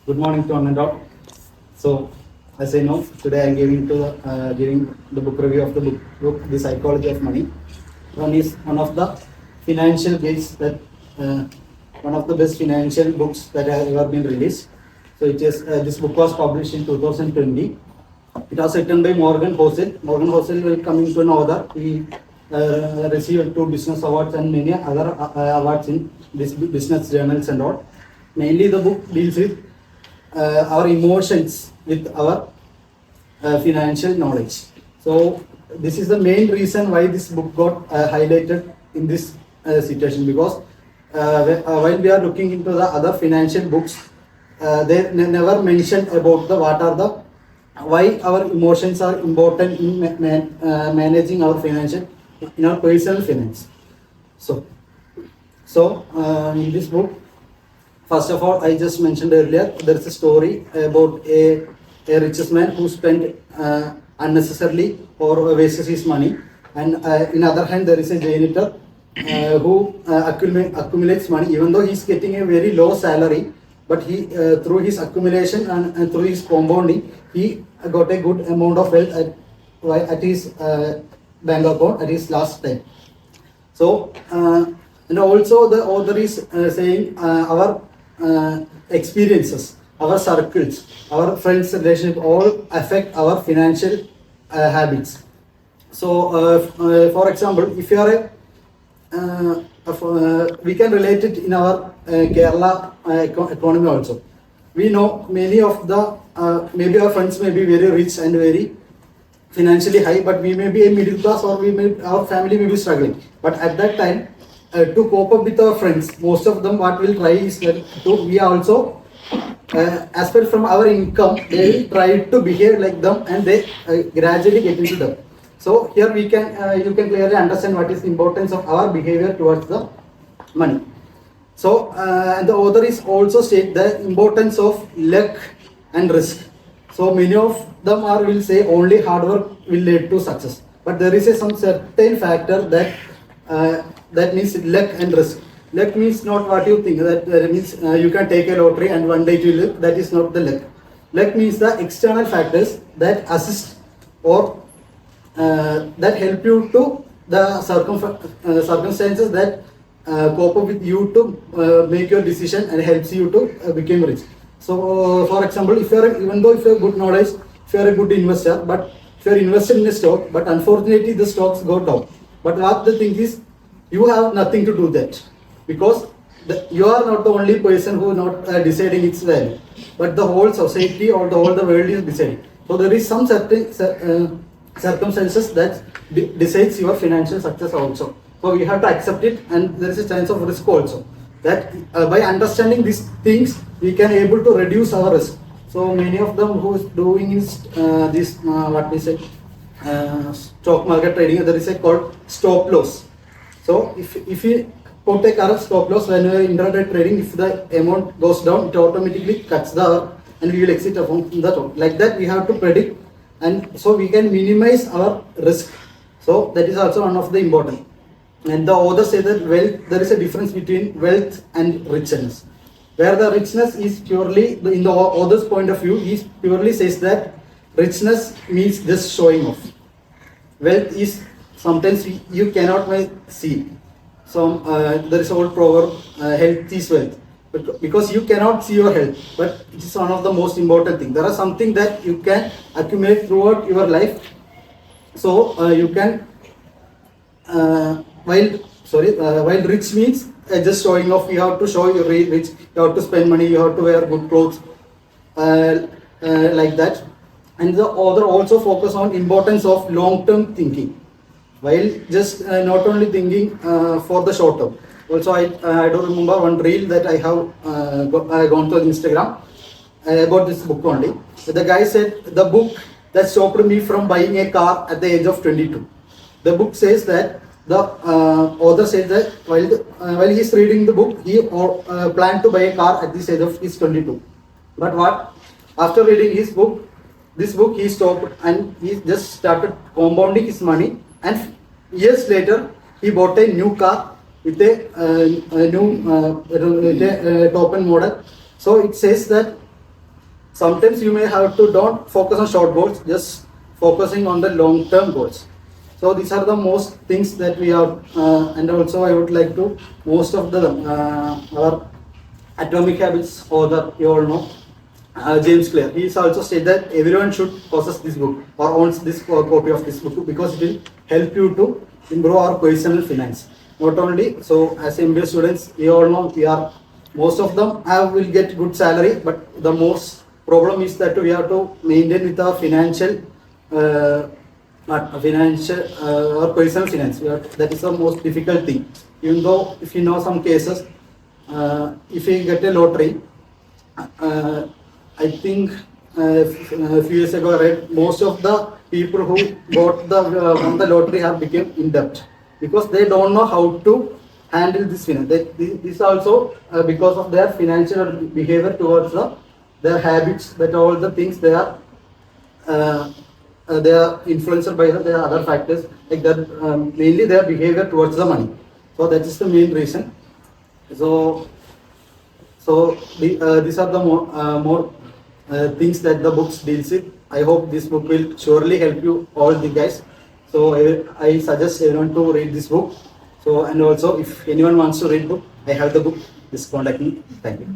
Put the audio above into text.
Good morning to one and all. So, as I know, today I am giving the book review of the book The Psychology of Money. One is one of the financial books that one of the best financial books that have ever been released. So it is this book was published in 2020. It was written by Morgan Housel. Morgan Housel will come into an author. He received 2 business awards and many other awards in this business journals and all. Mainly, the book deals with our emotions with our financial knowledge. So this is the main reason why this book got highlighted in this situation, because while we are looking into the other financial books, they never mention about why our emotions are important in managing our financial, in our personal finance. So in this book, first of all, I just mentioned earlier, there is a story about a richest man who spent unnecessarily or wastes his money, and in other hand, there is a janitor who accumulates money, even though he's getting a very low salary, but he through his accumulation and through his compounding, he got a good amount of wealth at his bank account at his last time. So and also the author is saying our experiences, our circles, our friends' relationship all affect our financial habits. So, for example, if you are we can relate it in our Kerala economy also. We know many of the maybe our friends may be very rich and very financially high, but we may be a middle class, or our family may be struggling. But at that time, to cope up with our friends, most of them what will try is that we also, as per from our income, they will try to behave like them, and they gradually get into them. So here we can you can clearly understand what is the importance of our behavior towards the money. So and the author is also state the importance of luck and risk. So many of them will say only hard work will lead to success, but there is some certain factor that means luck and risk. Luck means not what you think. That means you can take a lottery and one day it will luck. That is not the luck. Luck means the external factors that assist or that help you to the circumstances that cope up with you to make your decision and helps you to become rich. So, for example, if you are even though if you have good knowledge, if you are a good investor, but if you are invested in a stock, but unfortunately the stocks go down. But what the thing is, you have nothing to do that, because you are not the only person who not deciding its value, but the whole society or the whole the world is deciding. So there is some certain circumstances that decides your financial success also. So we have to accept it, and there is a chance of risk also. That by understanding these things, we can able to reduce our risk. So many of them who is doing is this what we say stock market trading. There is a called stop loss. So if you put a correct stop loss when you are intraday trading, if the amount goes down, it automatically cuts the and we will exit from the top. Like that, we have to predict, and so we can minimize our risk. So that is also one of the important. And the author says that there is a difference between wealth and richness. Where the richness is purely, in the author's point of view, he purely says that richness means just showing off. Wealth is sometimes you cannot see. So there is an old proverb, health is wealth. Because you cannot see your health, but it is one of the most important things. There are something that you can accumulate throughout your life. So you can while rich means just showing off. You have to show you're rich, you have to spend money, you have to wear good clothes, like that. And the author also focus on importance of long-term thinking, while just not only thinking for the short term. Also, I don't remember one reel that I have gone to Instagram about this book only. The guy said the book that stopped me from buying a car at the age of 22. The book says that the author says that while he is reading the book, he planned to buy a car at this age of his 22. But what? After reading this book he stopped and he just started compounding his money, and years later he bought a new car with a new top end model. So it says that sometimes you may have to don't focus on short goals, just focusing on the long term goals. So these are the most things that we are, and also I would like to, most of the our Atomic Habits author, you all know, James Clear. He is also said that everyone should possess this book or owns this copy of this book because it will help you to improve our personal finance. Not only so, as MBA students, we all know we are, most of them will get good salary, but the most problem is that we have to maintain with our financial. Financial or personal finance. That is the most difficult thing. Even though if you know some cases, if you get a lottery, I think a few years ago, right, most of the people who got the won the lottery have become in debt because they don't know how to handle this finance. This also because of their financial behavior towards their habits, that all the things uh, they are influenced by their other factors like that, mainly their behavior towards the money. So that is the main reason. So these are the more things that the books deals with. I hope this book will surely help you all the guys. So I suggest everyone to read this book. So, and also if anyone wants to read book, I have the book. Just contact me. Thank you.